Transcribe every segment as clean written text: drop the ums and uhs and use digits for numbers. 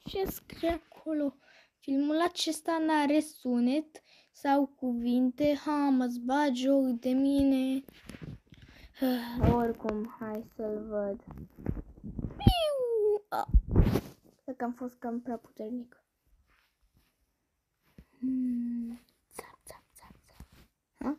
Ce scrie acolo? Filmul acesta n-are sunet sau cuvinte. Mă-ți bagi joc de mine. Oricum, hai să-l văd. Cred că am fost cam prea puternic. Țap, țap, țap, țap. Ha?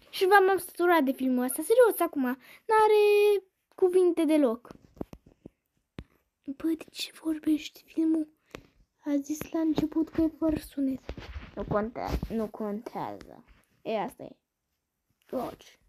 Și v-am săturat de filmul ăsta, serios, acum. N-are cuvinte deloc. Bă, de ce vorbești filmul? A zis la început că e fără sunet. Nu contează, nu contează. E, asta e. Toci.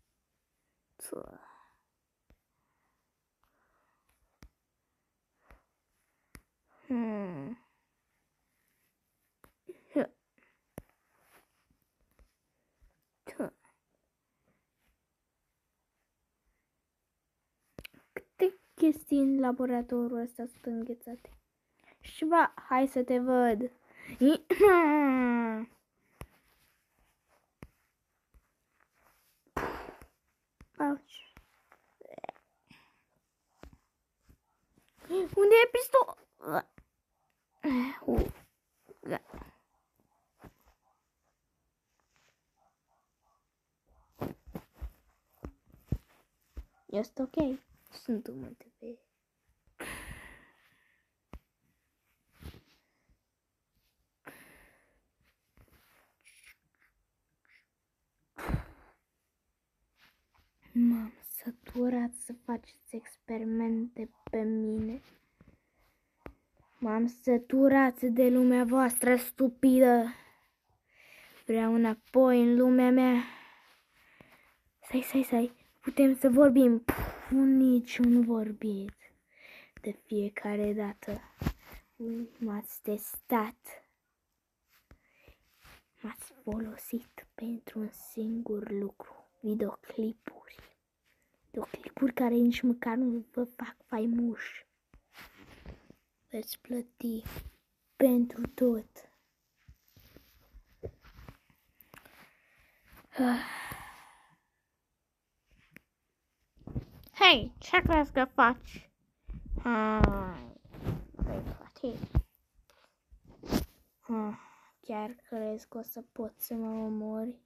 Câte chestii în laboratorul ăsta sunt înghețate. Și ba, hai să te văd. Auci. Unde e pistol? Este ok. Sunt un TV. M-am săturat să faceți experimente pe mine. M-am săturat de lumea voastră stupidă. Vreau înapoi în lumea mea. Stai. Putem să vorbim. Niciun vorbit. De fiecare dată. M-ați testat. M-ați folosit pentru un singur lucru. Videoclipuri. Videoclipuri care nici măcar nu vă fac faimoși. Veți plăti pentru tot. Hei, ce crezi că faci? Vei plăti. Chiar crezi că o să poți să mă omori?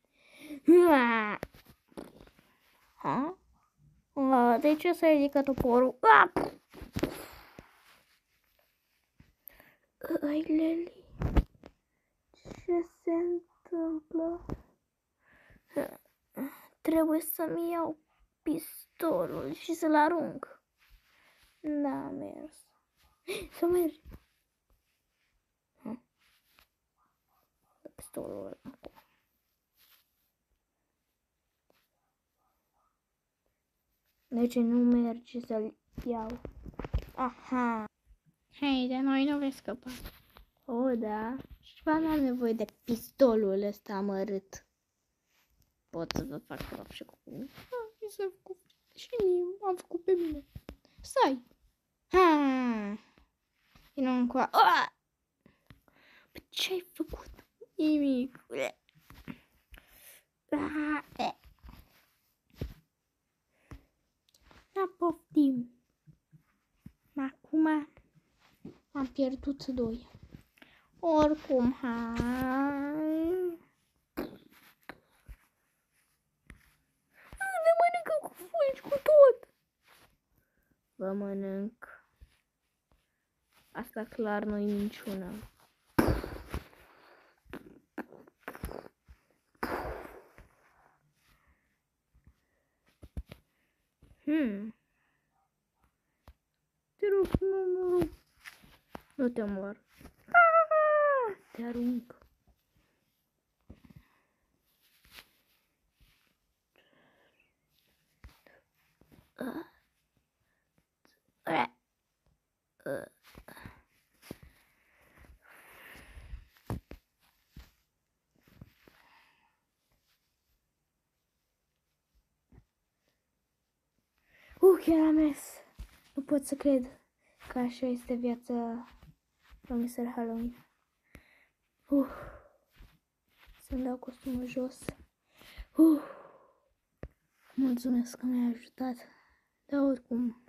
De ce s-a ridicat toporul? Ai, Leli, ce se întâmplă? Trebuie să-mi iau pistolul și să-l arunc. N-a mers. Să mergi. Pistolul acum. De ce nu merge să-l iau? Aha. Hei, de noi nu vei scăpa. Da. Și n-am nevoie de pistolul ăsta amărât. Pot să vă fac praf și cu mine. Mi s-a făcut și mie, am făcut pe mine. Stai. Vino încoa. Ce ai făcut? Nimic. Da, poftim. Acum am pierdut 2. Oricum, hai. mănânc. Asta clar nu-i minciună. Te rog, nu. Nu te omor. Te arunc. Chiar am mers. Nu pot să cred că așa este viața la Mr. Halloween. Să-mi dau costumul jos. Mulțumesc că mi-ai ajutat. Dar oricum.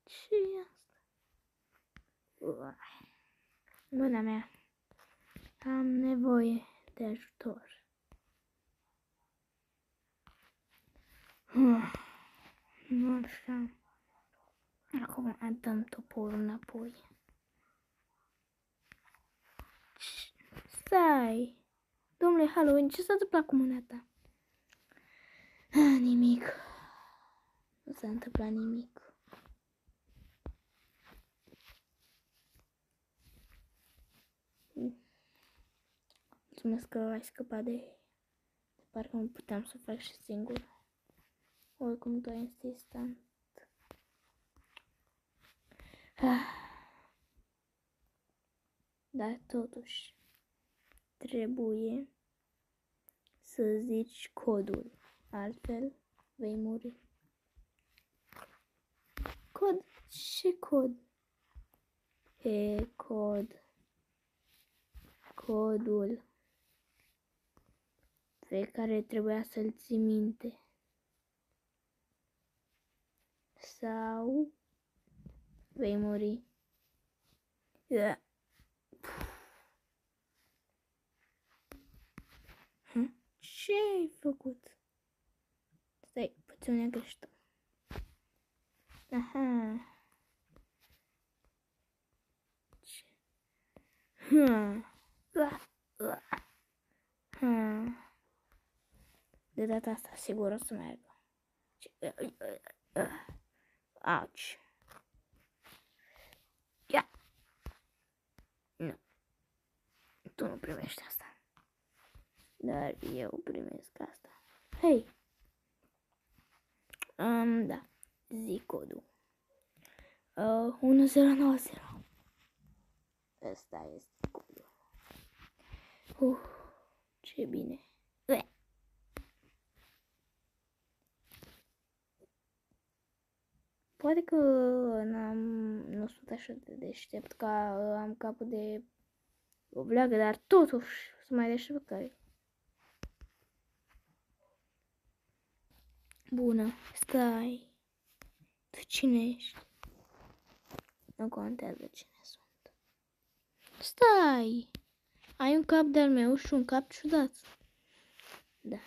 Ce e asta? Mâna mea. Am nevoie de ajutor. Nu știu. Acum dăm toporul înapoi. Stai! Domnule Halloween, ce s-a întâmplat cu mâna ta? Nimic. Nu s-a întâmplat nimic. Mulțumesc că ai scăpat de... Parcă nu puteam să fac și singur. Oricum tu ai insistat. Dar totuși trebuie să zici codul, altfel vei muri. Cod? Ce cod? Codul pe care trebuia să-l ții minte. Sau vei muri. Ce ai făcut? Stai, puțin greșită. De data asta sigur o să meargă. Auci. Ia. Nu. Tu nu primești asta. Dar eu primesc asta. Hei. Da. Zic codul. 1090. Ăsta este codul. Ce bine. Poate că nu sunt așa de deștept, că am capul de o bleagă, dar totuși sunt mai deștept ca eu. Bună, stai. Tu cine ești? Nu contează cine sunt. Stai! Ai un cap de-al meu și un cap ciudat. Da.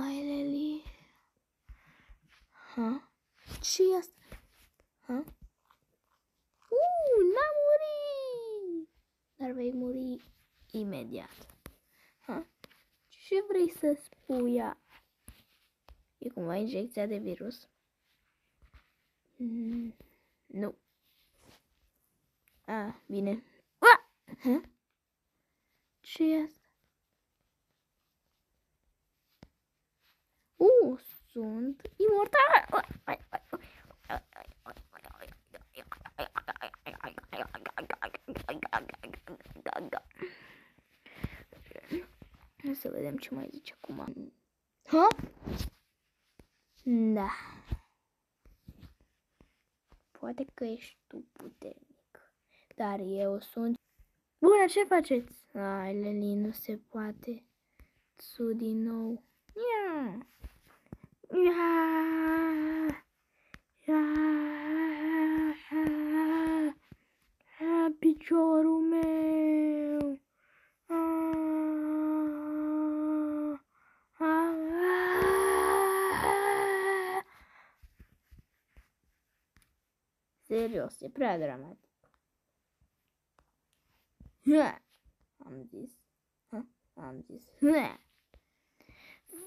Leli. Ce-i asta? N-am murit! Dar vei muri imediat. Ce vrei să spui? E cumva injecția de virus? Nu. Bine. Ce e asta? Sunt imortal! Să vedem ce mai zice acum. Da. Poate că ești tu puternic, dar eu sunt... Bună, ce faceți? Leli, nu se poate. Tsu din nou. Ia. piciorul meu. Serios, e prea dramatic. Am zis.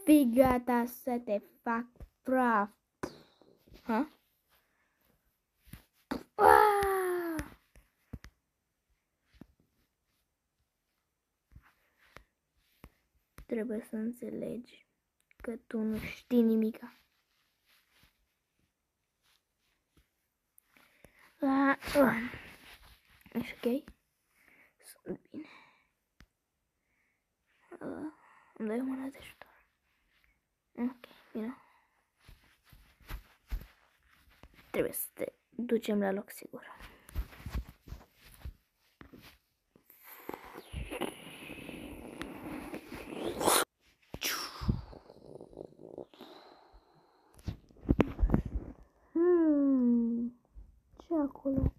Fii gata să te fac praf. Trebuie să înțelegi că tu nu știi nimica. Ești ok? Sunt bine. Îmi dai o mână de ajutor. Ok, bine. Trebuie să te ducem la loc sigur. Ce acolo?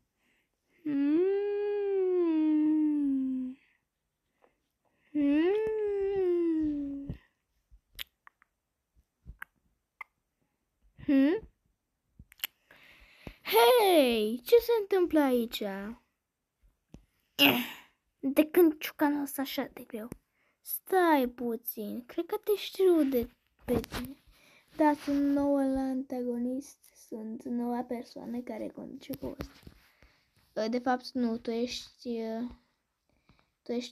Hei, ce se întâmplă aici? De când ciucanul ăsta așa de greu? Stai puțin, cred că te știu de pe tine. Da, sunt nouă la antagonist, sunt noua persoană care conduce povestea. De fapt, nu, tu ești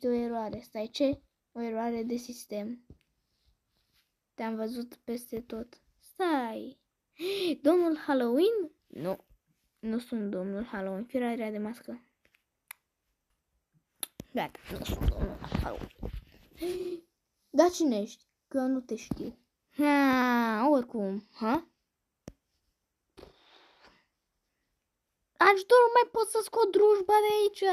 o eroare. Stai, ce? O eroare de sistem. Te-am văzut peste tot. Stai! Domnul Halloween? Nu, nu sunt domnul Halloween, firarea de mască. Gata, nu sunt domnul Halloween. Da, cine ești? Că nu te știu. Oricum, Ajutor, mai pot să scot drujba de aici?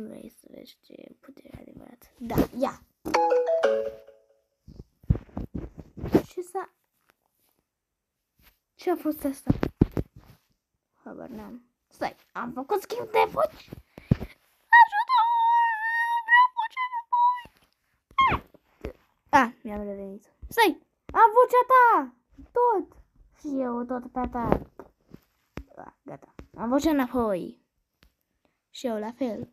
Vrei să vezi ce putere adevărat? Da, ia! Ce a fost asta? Habar n-am. Stai, am făcut schimb de voci. Ajută-mă! Vreau vocea înapoi! Mi-am revenit. Stai, am vocea ta! Tot! Și eu tot pe ta. Gata. Am vocea înapoi. Și eu la fel.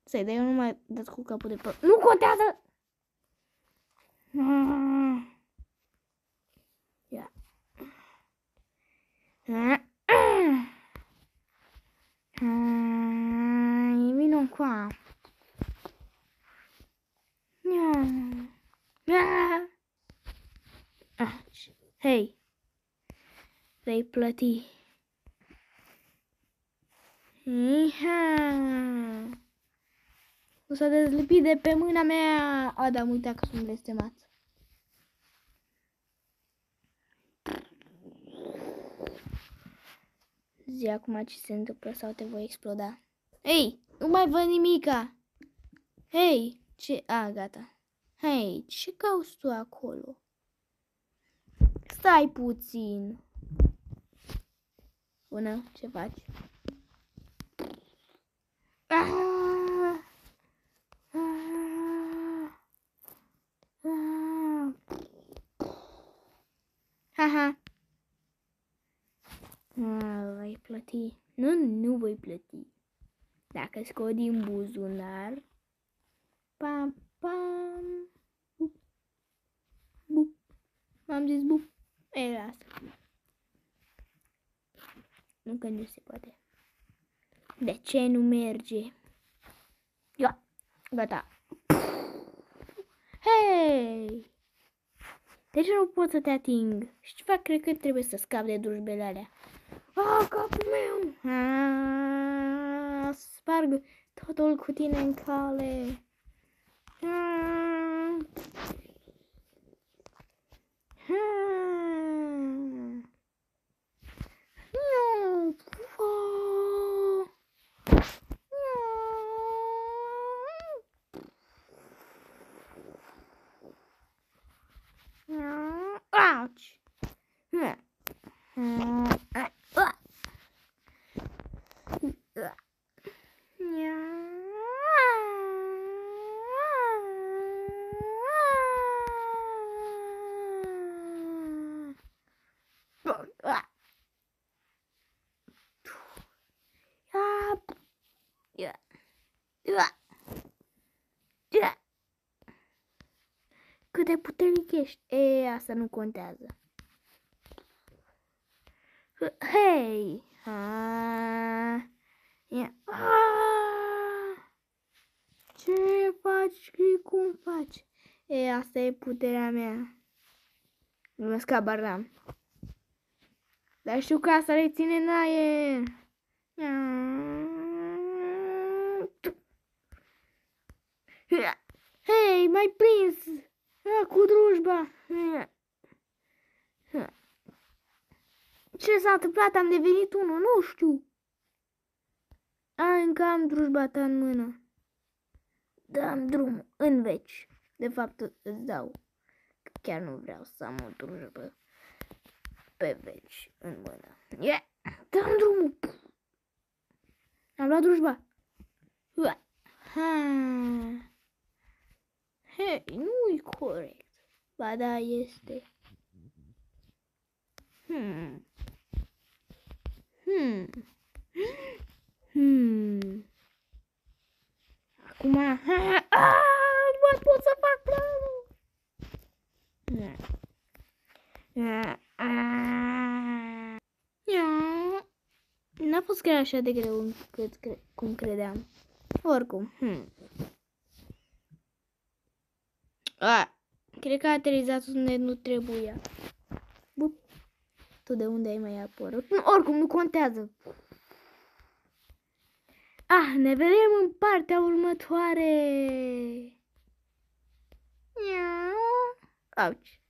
Stai, dar eu nu mai dat cu capul de pe... Nu contează! Ia. Vino qua. Hei, vei plăti. O să dezlipi de pe mâna mea. Adam, uita că sunt blestemat. Zi acum ce se întâmplă sau te voi exploda. Hei, nu mai văd nimica. Hei, ce... gata. Hei, ce cauți tu acolo? Stai puțin. Bună, ce faci? Haha. Voi plăti. Nu voi plăti. Dacă scot din buzunar. Pam, pam. Bup. Bup. M-am zis bup. Ei, lasă. Nu că nu se poate. De ce nu merge? Ia, gata. Hei! De ce nu pot să te ating? Și ce fac? Cred că trebuie să scap de drujbele alea. Capul meu! Sparg totul cu tine în cale. Ouch! Ia. Ia. Ia. Cât de puternic ești? E, asta nu contează. Hei! Ce faci? Cum faci? E, asta e puterea mea. Numesc Abaram. Dar știu că asta le ține în aer. Hei, m-ai prins! Cu drujba! Ce s-a întâmplat? Am devenit unul, nu știu. Încă am drujba ta în mână. Dă-mi drumul în veci. De fapt, îți dau. Chiar nu vreau să am o drujbă pe veci în mână. Dă-mi drumul. Am luat drujba. Hei, nu-i corect. Ba da, este. Acum, nu mai pot să fac planul. N-a fost chiar așa de greu cum credeam. Oricum. Cred că a aterizat unde nu trebuia. Bup. Tu de unde ai mai apărut? Oricum, nu contează. Ne vedem în partea următoare. Auci.